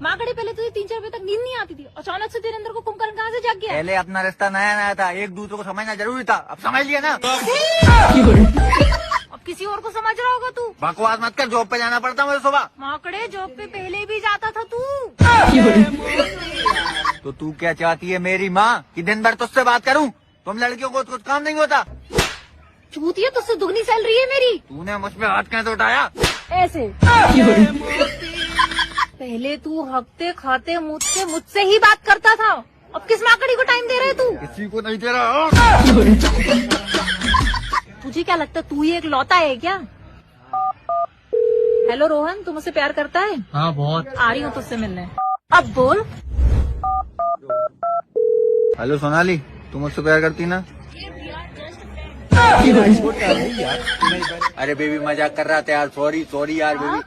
माकड़े पहले तुझे 3-4 बजे तक नींद नहीं आती थी, अचानक से तेरे अंदर को कुंभकर्ण कहाँ से जाग गया? पहले अपना रिश्ता नया नया था, एक दूसरे को समझना जरूरी था, अब समझ लिया ना। अब किसी और को समझ रहा होगा तू। बकवास मत कर, जॉब पे जाना पड़ता मुझे सुबह। माकड़े जॉब पे पहले भी जाता था तू। तो तू क्या चाहती है मेरी माँ कि दिन भर तुझसे बात करूँ? तुम लड़कियों को कुछ काम नहीं होता? चूतिया तुझसे दुगनी सैलरी है मेरी। तूने मुझ पे हाथ कैसे उठाया? ऐसे पहले तू हफ्ते खाते मुझसे ही बात करता था, अब किस माकड़ी को टाइम दे रहे तू? किसी को नहीं दे रहा। तुझे क्या लगता है तू ही एक लौता है क्या? हेलो रोहन, तू मुझसे प्यार करता है? हाँ बहुत। आ रही हूँ तुझसे मिलने। अब बोल। हेलो सोनाली, तू मुझसे प्यार करती ना? अरे बेबी मजाक कर रहा था यार, सॉरी सॉरी यार बेबी।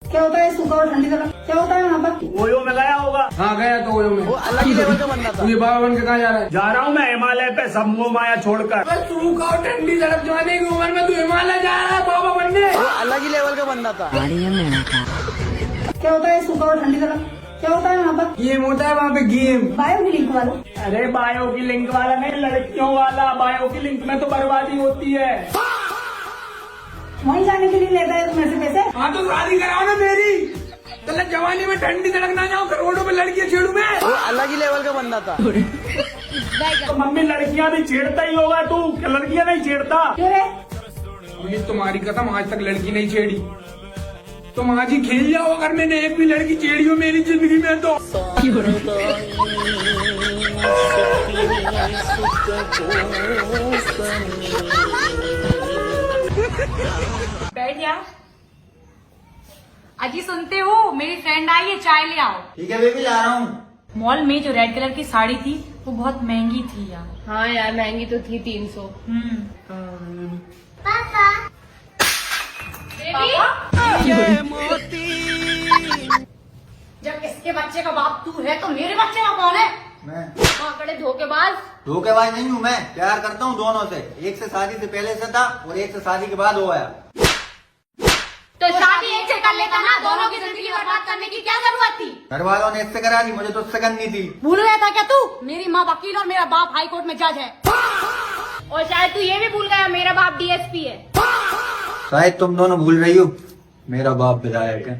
क्या होता है सूखा और ठंडी तरफ? क्या होता है वहाँ पर? ओयो में गया होगा। हाँ गया तो ओयो में। वो अलग ही लेवल का बंदा था। तू ये बाबा बन के कहाँ जा रहा है? जा रहा हूँ मैं हिमालय पे, सब मोह माया छोड़कर। सूखा और ठंडी सड़क जाने की उम्र में तू हिमालय जा रहा है बाबा बनने? वो अलग ही लेवल का बंदा था। क्या होता है सूखा और ठंडी तरफ? क्या होता है वहाँ पर? गेम होता है वहाँ पे, गेम। बायो की लिंक वाला। अरे बायो की लिंक वाला नहीं, लड़कियों वाला। बायो की लिंक में तो बर्बादी होती है। वहीं जाने के लिए लेता है तुम्हें से पैसे? हाँ तो शादी कराओ ना मेरी। चल जवानी में ठंडी सड़क ना जाऊँ, रोडों पे लड़कियाँ छेड़ू मैं। वो अलग ही लेवल का बंदा था। तो मम्मी लड़कियां भी छेड़ता ही होगा तू, क्या लड़कियां नहीं छेड़ता? क्यों रे? ये तुम्हारी कसम, आज तक लड़की नहीं छेड़ी। तुम आज ही खेल जाओ अगर मैंने एक भी लड़की छेड़ी हो मेरी जिंदगी में तो। बैठ जा। अजी सुनते हो, मेरी फ्रेंड आई है, चाय ले आओ। ठीक है बेबी, जा रहा हूँ। मॉल में जो रेड कलर की साड़ी थी वो बहुत महंगी थी यार। हाँ यार महंगी तो थी 300। पापा जब इसके बच्चे का बाप तू है तो मेरे बच्चे का कौन है? मैं माकड़े धोखेबाज। धोखेबाज नहीं हूँ, मैं प्यार करता हूँ दोनों से। एक से शादी से पहले से था और एक से शादी के बाद हो गया। तो शादी एक से कर लेता ना, दोनों की जिंदगी बर्बाद करने की क्या जरूरत थी? घर वालों ने इससे करा दी, मुझे तो उससे करनी थी। भूल गया था क्या तू? मेरी माँ वकील और मेरा बाप हाई कोर्ट में जज है। और शायद तू ये भी भूल गया मेरा बाप डीएसपी है। शायद तुम दोनों भूल रही हो, मेरा बाप विधायक है।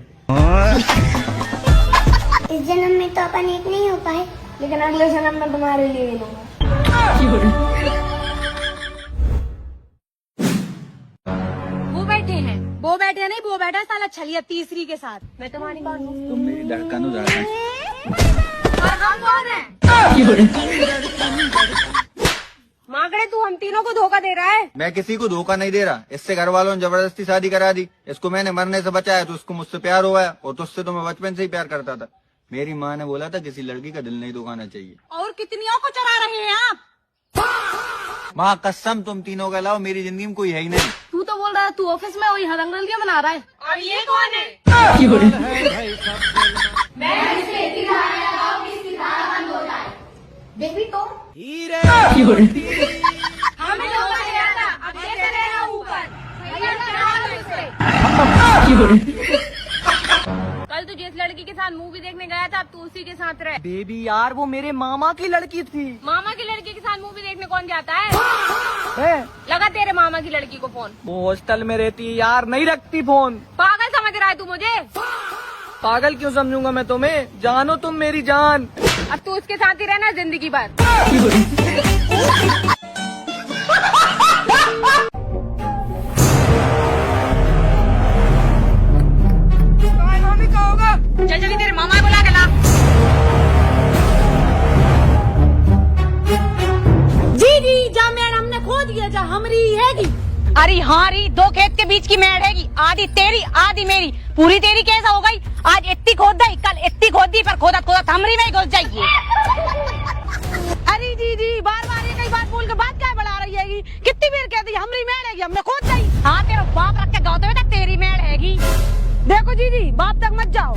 इस जन्म में तो अपन एक नहीं हो पाए, लेकिन अगले जन्म में तुम्हारे लिए मिलूंगा। वो बैठे नहीं, वो बैठा साला छलिया तीसरी के साथ। मैं तुम्हारी बात हूँ। तुम मेरी धड़कन हो जाना। और हम कौन है? माकड़े तू हम तीनों को धोखा दे रहा है। मैं किसी को धोखा नहीं दे रहा, इससे घर वालों ने जबरदस्ती शादी करा दी। इसको मैंने मरने से बचाया तो उसको मुझसे प्यार हो गया, और तुझसे तो मैं बचपन से ही प्यार करता था। मेरी माँ ने बोला था किसी लड़की का दिल नहीं दुखाना चाहिए। और कितनियों को चढ़ा रहे हैं आप? माँ कसम, तुम तीनों के अलावा मेरी जिंदगी में कोई है ही नहीं। तू तो बोल रहा है तू ऑफिस में वही हरंगलियां बना रहा है। और ये कौन है? मैं इसलिए बंद हो जाए। बेबी तो हमें धोखा दिया था, अब देते रहना ऊपर। कल तू जिस लड़की के साथ मूवी देखने गया था, अब तू उसी के साथ रह। बेबी यार, वो मेरे मामा की लड़की थी। मामा की लड़की के साथ मूवी देखने कौन जाता है? लगा तेरे मामा की लड़की को फोन। वो हॉस्टल में रहती है यार, नहीं रखती फोन। पागल समझ रहा है तू मुझे? पागल क्यों समझूंगा मैं तुम्हें? जानो तुम मेरी जान। अब तू उसके साथ ही रहना जिंदगी भर। मामी का होगा। चल चली तेरे मामा को ला के ला। जी जा मैडम ने खो दिया, जा हमरी हैगी। अरे हाँ री, दो खेत के बीच की मेड़ हैगी, आधी तेरी आधी मेरी। पूरी तेरी कैसा हो गई? आज इतनी खोद दी, कल इतनी खोद दी, पर खोदा खोदा हमरी में ही घुस जाइए। अरे जी बार बार ये कई बात बोल के बात क्या बढ़ा रही हैगी? कितनी देर कहती हमरी मेड़ हैगी, हमने खोद दी। हाँ तेरा बाप रख के गाँव बेटा तेरी मेड़ हैगी। देखो जी बाप तक मत जाओ,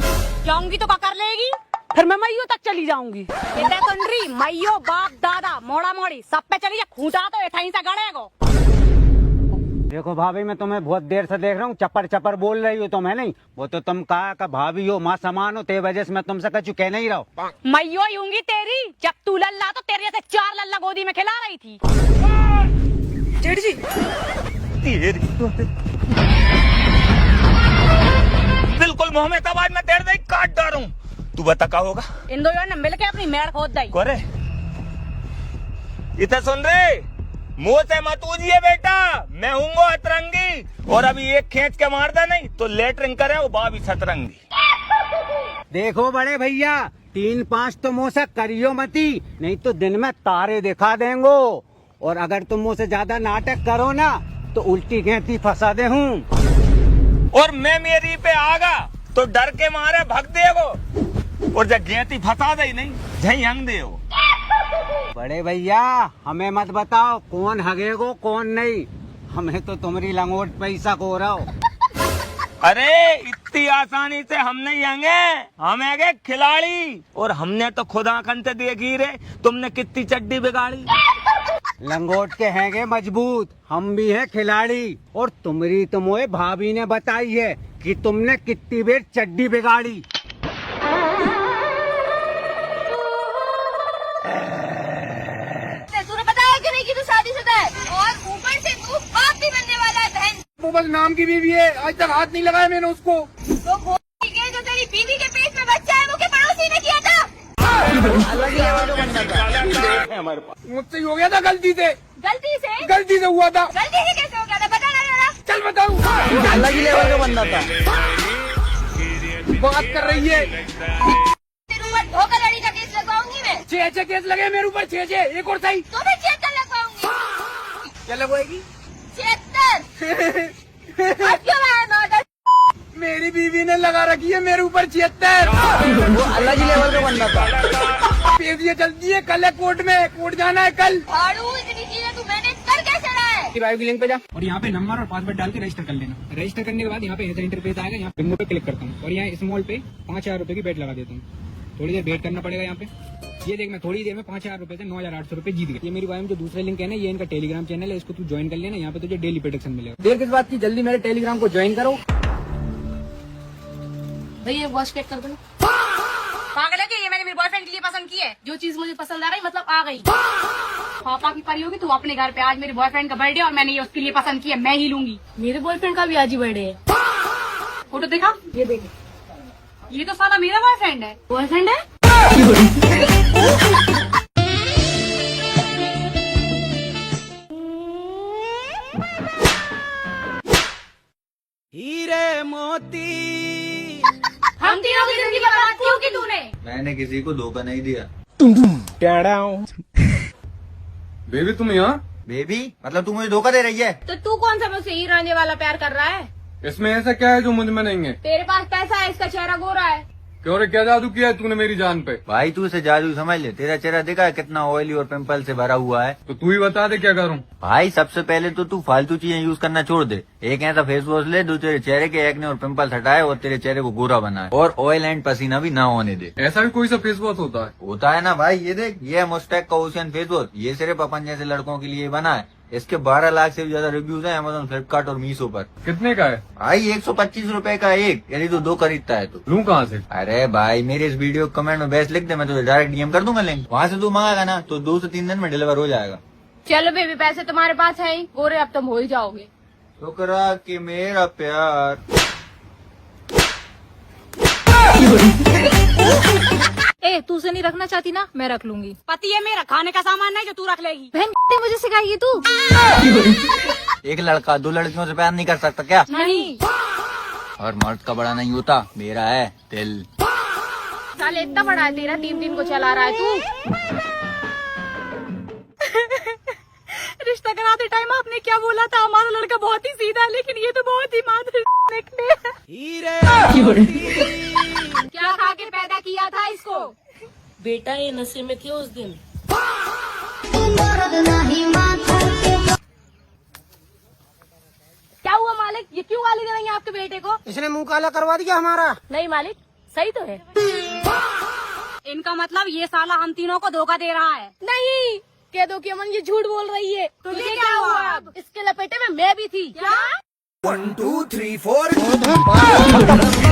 जाऊंगी तो क्या कर लेगी? फिर मैं मैयो तक चली जाऊंगी। मैयो बाप दादा मोड़ा मोड़ी सब पे चली जा, खूंटा तो 28 से गड़ेगो। देखो भाभी, मैं तुम्हें बहुत देर से देख रहा हूँ, चपर चपर बोल रही हो तुम, है नहीं? वो तो तुम कहा का भाभी हो, माँ समान हो, ते वजह से मैं तुमसे कछु कह नहीं रहा हूँ। मैं यो यूंगी तेरी, जब तू लल्ला तो तेरे जैसे 4 लल्ला गोदी में खिला रही थी। जेठ जी बिल्कुल मुंह में तब आज मैं तेरे दे काट डालूं। तू बता क्या होगा? इन दो ने मिल के अपनी मेड़ खोद दी। कोरे इतना सुन रहे, मुंह से मत उजिए बेटा, मैं हूँ अतरंगी, और अभी एक खींच के मार दे नहीं तो लेटरिंग करे वो बाबी सतरंगी। देखो बड़े भैया, 3-5 तो मुँह से करियो मती, नहीं तो दिन में तारे दिखा देंगो, और अगर तुम मुझसे ज्यादा नाटक करो ना तो उल्टी घेती फंसा दे हूँ। और मैं मेरी पे आगा तो डर के मारे भग देगो, और जब घेती फंसा दे नहीं झई हंग देगो। बड़े भैया हमें मत बताओ कौन हगेगो कौन नहीं, हमें तो तुम्हारी लंगोट पैसा को रहा हो। अरे इतनी आसानी से हम नहीं आएंगे, हम आएंगे खिलाड़ी, और हमने तो खुद आंखन से देखी रे तुमने कितनी चड्डी बिगाड़ी। लंगोट के हैंगे मजबूत, हम भी हैं खिलाड़ी, और तुम्हारी तो मोए भाभी ने बताई है कि तुमने कितनी बेर चड्डी बिगाड़ी। तूने बताया कि नहीं कि तू शादीशुदा है, और ऊपर से तू बाप भी बनने वाला है बहन। वो बस नाम की बीवी है, आज तक हाथ नहीं लगाया मैंने उसको। तो वो के जो तेरी बीवी के पेट में बच्चा है वो के पड़ोसी ने किया था। मुझसे ही हो गया था गलती से। गलती से हुआ था। गलती से कैसे हो गया था बता ना जरा। चल बताऊँ। अलग ही लेवल का बंदा था। बात कर रही है। तेरे ऊपर धोखाधड़ी का केस लगवाऊंगी मैं। 6 केस लगे मेरे ऊपर, 6 एक और सही। तो मैं 76 लगवाऊंगी। क्या लगवाएगी? 76 अब क्यों आया मर्डर? मेरी बीवी ने लगा रखी है मेरे ऊपर 76। वो अलग ही लेवल का बंदा था। पेशियां चलती है, कल है कोर्ट में, कोर्ट जाना है कल। भाड़ू इतनी चीजें तू मैनेज कर कैसे रहा है? बायो की लिंक पे जा, और यहाँ पे नंबर और पासवर्ड डाल के रजिस्टर कर लेना। रजिस्टर करने के बाद यहाँ पे ऐसा इंटरफेस आएगा, यहाँ बिंगो पे क्लिक करता हूँ, और यहाँ स्मॉल पे 5000 रुपए की बेट लगा देता हूँ। थोड़ी देर वेट करना पड़ेगा यहाँ पे। ये देख, मैं थोड़ी देर में 5000 रुपए से 9800 रुपए जीत गया। ये मेरी बायो में जो दूसरा लिंक है ना, ये इनका टेलीग्राम चैनल है, इसको तू ज्वाइन कर लेना, यहाँ पे तुझे डेली प्रोटेक्शन मिलेगा। देर किस बात की, जल्दी मेरे टेलीग्राम को ज्वाइन करो। भैया वॉच पैक कर दो। पागल है कि ये मैंने मेरे बॉयफ्रेंड के लिए पसंद की है। जो चीज मुझे पसंद आ रही मतलब आ गई। पापा की परी होगी तू अपने घर पे। आज मेरे बॉयफ्रेंड का बर्थडे और मैंने ये उसके लिए पसंद की है, मैं ही लूंगी। मेरे बॉयफ्रेंड का भी आज ही बर्थडे है। फोटो देखा? ये देख, ये तो साला मेरा बॉयफ्रेंड है। बॉयफ्रेंड है। हीरे मोती हम तीनों की जिंदगी बर्बाद क्यों की तूने? मैंने किसी को धोखा नहीं दिया। बेबी तुम यहाँ? बेबी मतलब तू मुझे धोखा दे रही है? तो तू कौन सा मुझसे हीर रांझे वाला प्यार कर रहा है? इसमें ऐसा क्या है जो मुझ में नहीं है? तेरे पास पैसा है, इसका चेहरा गोरा है। क्यों रे, क्या जादू किया है तूने मेरी जान पे? भाई तू इसे जादू समझ ले, तेरा चेहरा देखा है कितना ऑयली और पिंपल से भरा हुआ है। तो तू ही बता दे क्या करूँ। भाई सबसे पहले तो तू फालतू चीजें यूज करना छोड़ दे। एक ऐसा फेस वॉश ले जो तेरे चेहरे के एक्ने और पिंपल्स हटाए और तेरे चेहरे को गोरा बनाए, और ऑयल एंड पसीना भी ना होने दे। ऐसा भी कोई सा फेस वॉश होता है? होता है ना भाई, ये देख, ये है मुस्टैक का ओशियन फेस वॉश। ये सिर्फ अपन जैसे लड़कों के लिए बना है। इसके 12 लाख से भी ज्यादा रिव्यूज हैं अमेज़न, फ्लिपकार्ट और मीशो पर। कितने का है? भाई 125 रुपए का एक, यदि तू 2 खरीदता है तो। लूँ कहाँ से? अरे भाई मेरे इस वीडियो कमेंट में बेस्ट लिख दे, मैं तुझे डायरेक्ट डीएम कर दूंगा लिंक, वहाँ से तू मंगाएगा ना तो 2 से 3 दिन में डिलीवर हो जाएगा। चलो बेबी, पैसे तुम्हारे पास है ही, गोरे अब तुम हो ही जाओगे। शुक्रा कि मेरा प्यार। ए तू से नहीं रखना चाहती ना, मैं रख लूंगी। पति है मेरा, खाने का सामान नहीं जो तू रख लेगी। बहन मुझे सिखाइए तू। एक लड़का 2 लड़कियों से प्यार नहीं कर सकता क्या? नहीं, और मर्द का बड़ा नहीं होता, मेरा है दिल। साले इतना बड़ा है तेरा, 3 दिन को चला रहा है तू। रिश्ता कराते टाइम आपने क्या बोला था? हमारा लड़का बहुत ही सीधा है, लेकिन ये तो बहुत ही माधुर निकले। क्या खा के पैदा किया था इसको? बेटा ये नशे में थे उस दिन। क्या हुआ मालिक, ये क्यों गाली दे रही है आपके बेटे को? इसने मुंह काला करवा दिया हमारा। नहीं मालिक, सही तो है। इनका मतलब ये साला हम तीनों को धोखा दे रहा है। नहीं कह दो कि अमन ये झूठ बोल रही है। तुझे क्या हुआ? अब इसके लपेटे में मैं भी थी। क्या? 1 2 3 4